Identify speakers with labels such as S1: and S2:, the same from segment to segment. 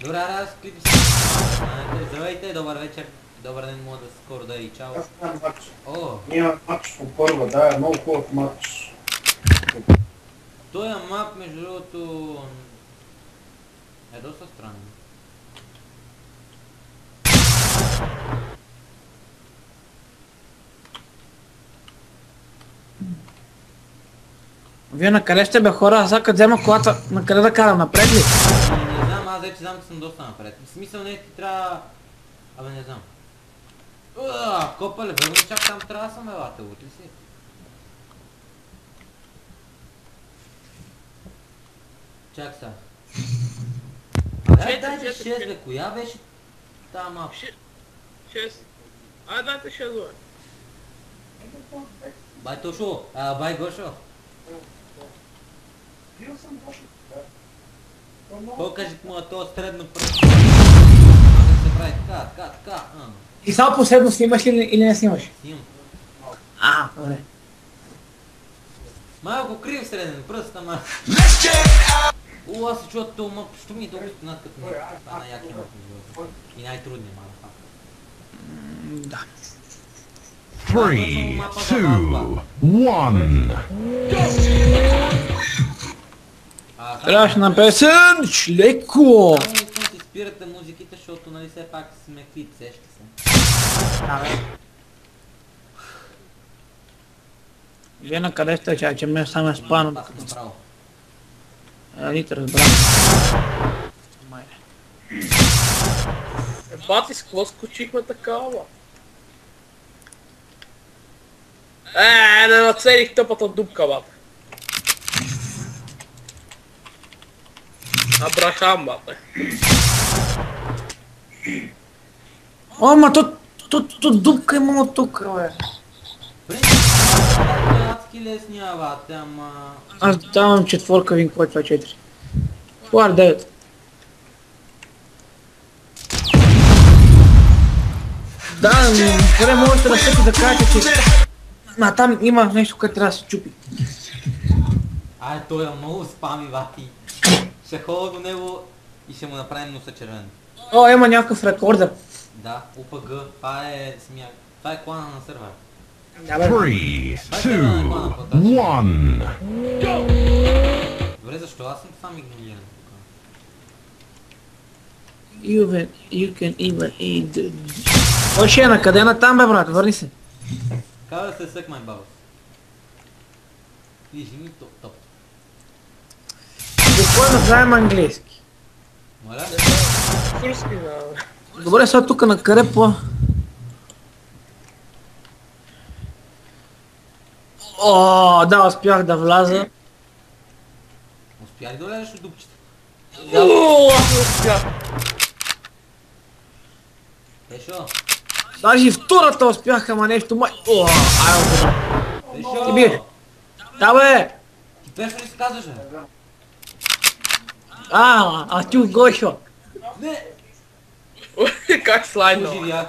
S1: Добре, аз клипи се. Здравейте, добър вечер. Добър ден, мога да скоро да и чао.
S2: Аз нямам матч.
S1: О,
S2: Няма матч по първа, да, е много хубав матч.
S1: този мап, между другото, е доста странен.
S3: Вие на къде сте бе хора? Аз сега като взема колата, на къде да карам? Напред ли?
S1: Не знам, аз вече знам, че съм доста напред. В смисъл не ти трябва... Абе не знам. Копале, верно чак там трябва да съм елате, лут ли си? Чак са. Дайте 6 бе, коя беше тая мапа?
S4: 6. Айде дайте 6 бе.
S1: Бай Тошо, бай Гошо.
S2: Бил съм точно така.
S1: Кой каже му това средно пръст? Как се прави така.
S3: И само последно снимаш ли или не снимаш?
S1: Снимам.
S3: Добре.
S1: Малко крив среден пръст, ама... Аз се чуват това мъп, що ми е толкова стенат като мъп. Това най-якия мъп. И най-трудният мъп.
S3: Да.
S5: 3, 2, 1.
S3: Трябваше на песен, леко!
S1: Само искам си спирате музиките, защото нали все пак сме клип, сеща се.
S3: Вие на къде сте, че ме само е спано?
S1: Пак направо.
S3: Не те разбрах. Майде.
S4: Бати, с какво скочихме такава? Не нацелих тъпата дупка, бате. Абрахам, бате.
S3: О, ма то дупка има тук, бе.
S1: Адски лесния бате, ама...
S3: Аз давам четворка, вин, кой това е 4. Хуар 9. Да, поне можете да стъпи да кажете, че... Ма там има нещо, което трябва да се чупи.
S1: Ай, той е много спами, бати. Ще ходя до него и ще му направим носа червен.
S3: О, има някакъв рекордър.
S1: Да, УПГ, това е смяк. Това е клана на сервер.
S3: Да, бе.
S5: 3, 2, 1.
S1: Добре, защо аз съм сам игнориран тук?
S3: You can even eat... Кой ще е на къде на там, бе, брат? Върни се.
S1: Казва се сък май бабус. Виж ми топ.
S3: Какво да знаем английски?
S1: Моля?
S4: Турски, да.
S3: Добре, сега тук на къде по... О, да, успях да вляза.
S1: Успях да влезеш от дупчета.
S4: Аз не успях.
S1: Пешо!
S3: Даже и втората успях, ама нещо май... О, айо, добре.
S1: Пешо!
S3: Ти биеш? Да, бе!
S1: Ти Пешо ли се казваш, бе?
S3: А ти Гошо.
S1: Не!
S4: Как слайдно?
S1: Поживях.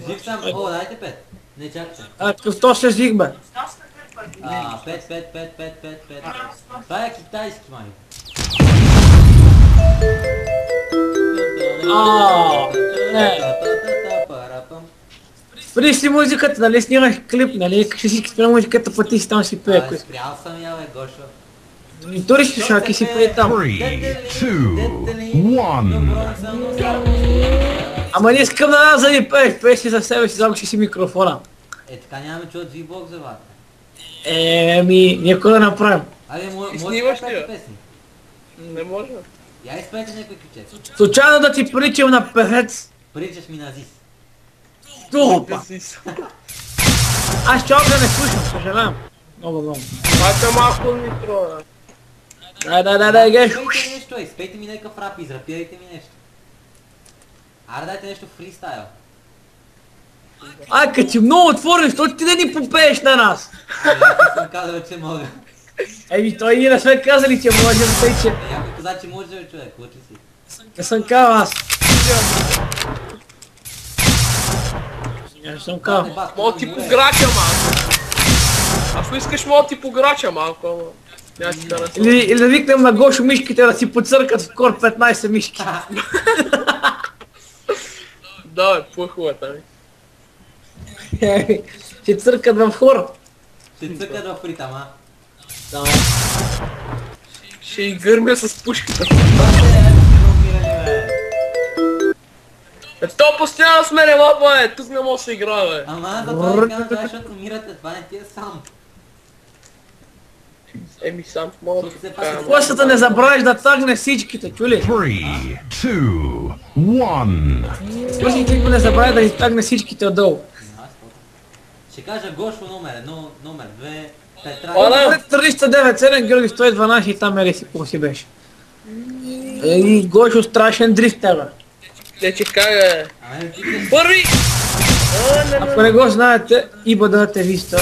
S1: Жив съм. О, дайте 5. Не чакайте.
S3: Какво се жих, бе?
S1: 5. Това е китайски, май.
S3: Спри си музиката, нали снимаш клип, нали? Ще си спри музиката, пъти си там си пее.
S1: Спрял съм я, бе, Гошо.
S3: И тури ще шаки си пее там.
S5: 3, 2, 1.
S3: Ама не искам да нас да пееш, пееш си за себе си, заглуши си микрофона.
S1: Е, така нямаме чуят V-Box за вата.
S3: Някой да направим.
S1: Абе, може да
S4: снимаш ли,
S1: спеете
S4: бе?
S1: песни.
S4: Не може.
S1: Я изпеете някой ключец.
S3: Случайно да ти приличам на певец.
S1: Приличаш ми на Зис.
S3: Тупа! Аз чак да не слушам, съжалявам. Много.
S4: Майка малко нитро, бе.
S3: Да, геш.
S1: Спейте нещо, спейте ми някакъв рап, израпирайте ми нещо. Аре дайте нещо фристайл.
S3: Ай, като си много отворен, защото ти да ни попееш на нас.
S1: Аз не съм казал, че мога.
S3: Той ние не сме казали, че можем, тъй че...
S1: Някой каза, че може, бе, човек, лъчи си.
S3: Не съм казал аз. Не съм казал.
S4: Мога ти пограча малко. Ако искаш, мога ти пограча малко, ама. Няма си да разсъм.
S3: Или да викнем на Гошо мишките да си подсъркат в кор 15 мишки.
S4: Да, бе, плъхова там.
S3: Ще църкат в хор.
S1: Ще цъкат в ритъма.
S3: Да.
S4: Ще и гърмя с пушката. То постоянно сме ревапа, бе, тук не мога да се игра, бе.
S1: Ама за това ви казвам, защото умирате, това не ти е сам.
S4: Еми сам мога да
S1: Защото все
S4: покажа.
S1: пак-
S3: После да не забравиш да тагне всичките, чули?
S5: 3, 2, 1.
S3: После ти не забрави да изтагне всичките отдолу.
S1: Ще кажа Гошо номер 1, номер 2, Петра...
S4: Оля!
S3: 397, Георги 112 и там ери си какво си беше. И Гошо страшен дрифтер, бе.
S4: Те че кага,
S1: Ама ти те...
S4: първи!
S3: Ако не го знаете, Иба да те виста.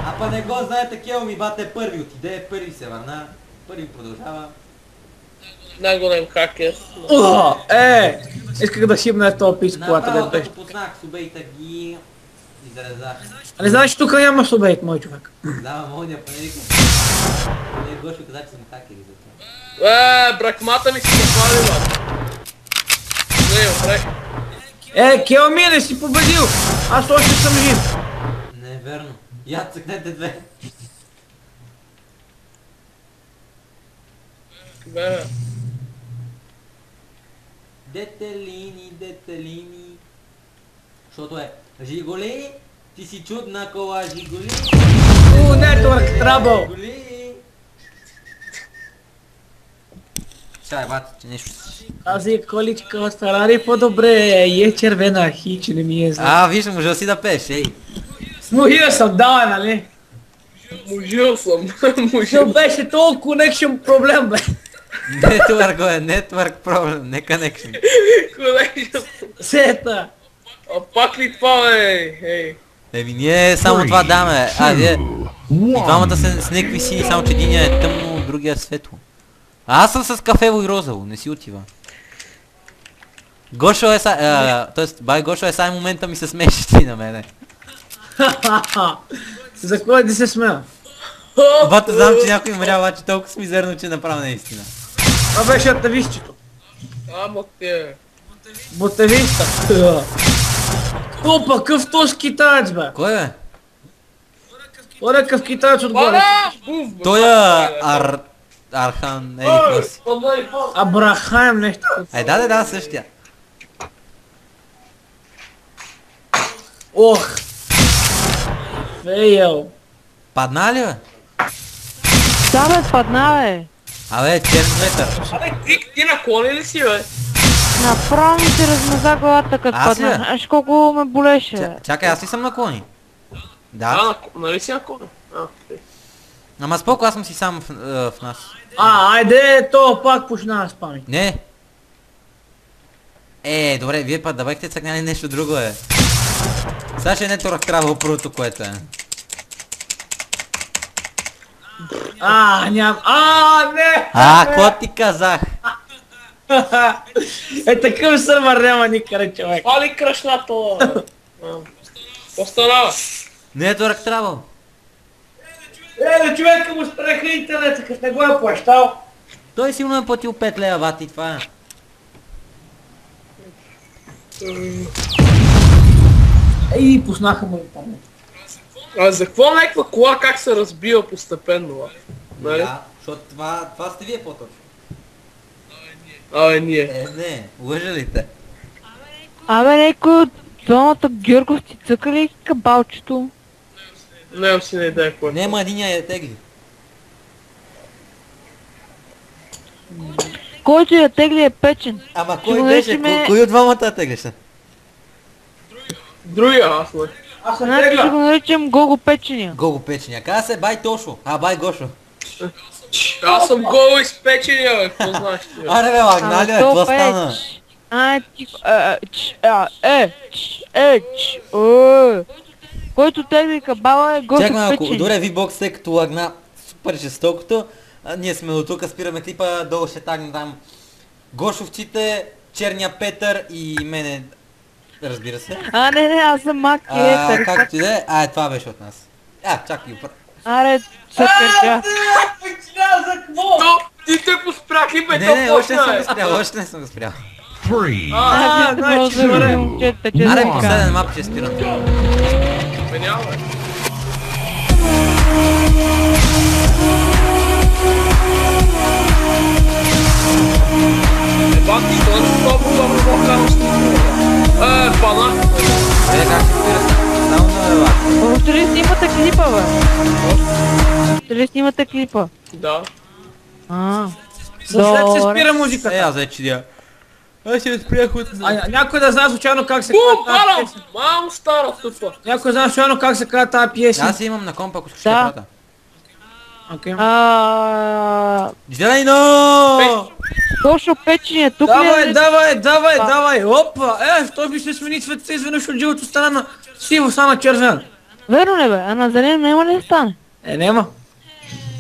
S1: А па не го знаете, Кео ми бате първи отиде, първи се върна, първи продължава.
S4: Най-голем хакер.
S3: Исках да шибна този пис, колата да
S1: Направо
S3: беше.
S1: като познах субейта ги... изрезах.
S3: А не знаеш, че тук няма субейт, мой човек.
S1: Да, мога па не викам. Не Гошо каза, че съм хакери за това.
S4: Бракмата ми се запали, бе. Не, добре.
S3: Кео ми не си победил! Аз още съм жив.
S1: Не е верно. Я цъкнете две.
S4: Бе,
S1: Детелини. Защото е Жиголи, ти си чудна кола Жиголи.
S3: Network trouble.
S1: Жиголи. Чай, бати, че нещо си.
S3: Тази количка от Ферари по-добре е червена, хич не ми е знам.
S1: Виждам, може си да пееш, ей.
S3: Смухира съм, да, нали?
S4: мужил съм.
S3: Що беше толкова connection проблем, бе.
S1: Network problem, не connection.
S4: Connection.
S3: Сета.
S4: А пак ли това, бе? Ей.
S1: Еми ние само това даме, вие... И двамата са с някакви сини, само че единия е тъмно, другия е светло. А аз съм с кафево и розово, не си отива. Гошо е тоест бай Гошо е сай момента ми се смешиш ти на мене.
S3: За кой да се смея?
S1: Бата знам, че някой умря, обаче толкова смизерно, че направо наистина.
S3: Това беше атавището.
S4: Амо те.
S3: Ботевиста. Опа, къв този китаец, бе.
S1: Кой е?
S3: Оре къв китаец отгоре.
S4: Пара! Буф, бе.
S1: Той е Архан, ели какво си.
S3: Абрахам нещо.
S1: Да, същия.
S3: Ох. Фейл.
S1: Падна ли бе?
S6: Да бе, падна бе.
S1: Абе, черен метър.
S4: Абе, ти наклони ли си, бе?
S6: Направо ми се размаза главата като
S1: Аз ли, бе?
S6: падна. Знаеш колко ме болеше.
S1: Чакай, аз ли съм наклони? Да.
S4: Нали си наклони? Окей.
S1: Ама споко, аз съм си сам в нас.
S3: Айде, то пак почна да спами.
S1: Не. Добре, вие път давайте цъкняли нещо друго е. Сега ще не торах трябва първото, което е.
S3: Ням. Не!
S1: Какво ти казах?
S3: Такъв сървър няма никъде, човек.
S4: Пали кръшнато, бе. Какво стана?
S1: Не торах трябва.
S3: Човека му спреха интернета, като не го е плащал.
S1: Той силно е платил 5 лева вати, това е.
S3: Пуснаха му интернет.
S4: А за какво някаква кола как се разбива постепенно, бе? Нали?
S1: Да, защото това сте вие по-точно.
S4: Абе, ние.
S1: Не, лъжа ли те?
S6: Абе, някой от двамата Георговци цъка ли кабалчето?
S4: Нямам си на идея какво е.
S1: Нема единия я тегли.
S6: Който я тегли е печен.
S1: Ама
S6: Ще
S1: кой
S6: го
S1: беше?
S6: наричаме-
S1: Кой от двамата я теглеше?
S4: Другия аз, не.
S3: Аз съм
S6: Значи ще
S3: тегля.
S6: го наричам Гого Печения.
S1: Гого печения. Каза се бай Тошо. Бай Гошо.
S4: Аз съм гол изпечения, бе. Какво знаеш ти, бе?
S1: Аре бе, лагнали бе, какво стана?
S6: Който тегли кабала е Гого
S1: Чакай малко,
S6: Печения.
S1: добре, V-Box е като лагна супер жестокото. Ние сме до тук, спираме клипа, долу ще тагна там Гошовците, Черния Петър и мене, разбира се.
S6: Не, аз съм Маки Етър.
S1: Както и да е, това беше от нас. Чакай,
S6: Аре, цъкърча.
S3: За какво?
S4: То, ти те поспрях и бе,
S1: Не,
S4: то
S1: още не съм
S4: почна
S1: го
S4: е.
S1: спрял, още не съм го спрял.
S5: 3,
S3: значи, добре.
S1: Аре,
S5: Wow.
S1: последен мап ще спирам.
S4: Менява. Ебати, що е толкова добро по-кано пана.
S1: Е, как ще спира? Само на левак.
S6: Още ли снимате клипа, бе? Още ли снимате клипа?
S4: Да.
S3: След се
S6: Добре.
S3: спира
S1: Е,
S3: музиката.
S1: аз вече чудя. Аз ще спрях от...
S3: Някой да знае случайно как се
S4: Бум,
S3: казва тази
S4: балам!
S3: песен?
S4: Мам, стара тъпа.
S3: Някой знае случайно как се казва тази песен?
S1: Аз имам на компа, ако искаш
S6: Да.
S1: да прата.
S3: Окей.
S1: Зелено!
S6: Точно печения, тук ли
S3: Давай,
S6: е?
S3: давай, опа! Той ми ще смени цвета, изведнъж от живото стана на сиво, стана червен.
S6: Верно ли, бе? А на зелен няма ли да стане?
S3: Нема.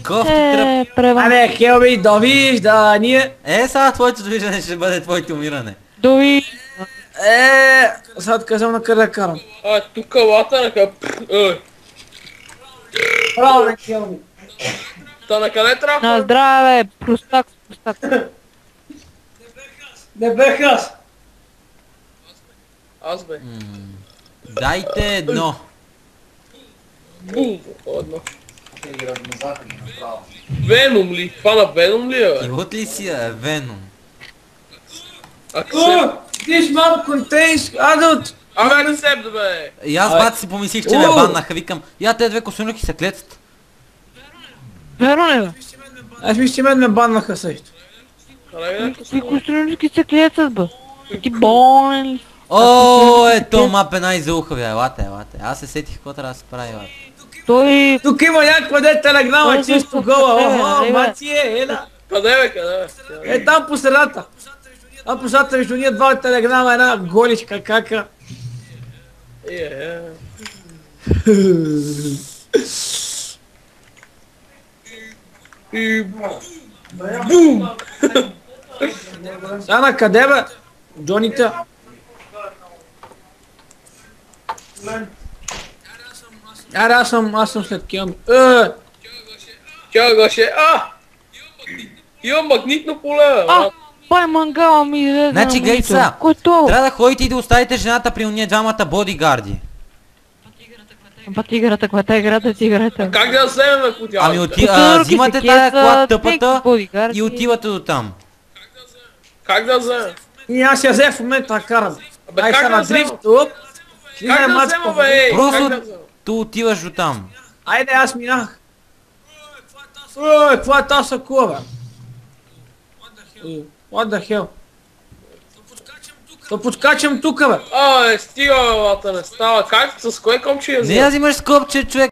S1: Кофти тръп.
S6: Прева.
S3: Абе, Хелби, довиждание.
S1: Сега твоето довиждане ще бъде твоето умиране.
S6: Дови.
S3: Сега казвам на къде карам.
S4: Тук лата на къп.
S3: Браво, бе, Хелби.
S4: Та на къде трябва?
S6: На здраве, простак.
S3: Не бех аз.
S4: Аз бе.
S1: Дайте едно.
S4: Бум, одно.
S2: Те ги размазаха ги направо.
S4: Веном ли? Това на Веном ли е?
S1: Имат ли си Веном?
S4: Ако се...
S3: This map contains adult.
S4: Абе, не себ да бе.
S1: И аз бат си помислих, че ме баннаха, викам, я те две косунки са клетят.
S6: Верно ли, бе?
S3: Аз мисля, че мен ме баннаха също.
S6: Какви костюмчки се клецат, бе? Ти болен ли?
S1: О, ето мап е най-заухави, елате. Аз се сетих какво трябва да се прави, елате.
S6: Той...
S3: Тук има някаква де телеграма,
S6: Той
S3: чисто
S6: е
S3: гола.
S6: също
S3: Охо,
S6: бе,
S3: маци ела.
S4: Къде бе, къде бе?
S3: Там по средата. Там по средата между ние два телеграма, една голичка кака.
S4: И... Бум!
S3: Сега на къде бе? Джоните. Аре, аз съм след Келми.
S4: Чао, Гоше, имам магнитно поле, бе.
S6: Бай мангала ми излезе на
S1: Значи, гледай сега.
S6: Кой е това?
S1: Трябва да ходите и да оставите жената при уния двамата бодигарди.
S6: Па тиграта, каква е играта, тиграта?
S4: Как да вземем котялата?
S1: Ами
S6: Турки
S1: взимате
S6: се
S1: тая кола
S6: кесат,
S1: тъпата
S6: тек бодигарди.
S1: и отивате до там.
S4: Как да вземем?
S3: И аз я взех в момента да карам.
S4: Абе,
S3: Ай
S4: как
S3: са
S4: да
S3: на
S4: взема?
S3: дрифт, оп.
S4: Как да взема, бе, ей?
S1: Просто-
S4: Как да взема?
S1: Ту отиваш до там.
S3: Айде, аз минах. Каква е тази сакула, бе? What the hell? Да подскачам тука, бе.
S4: Стига, бе, лата, не става. Как? С кое комче я
S1: Не
S4: взема?
S1: я взимаш скопче, човек.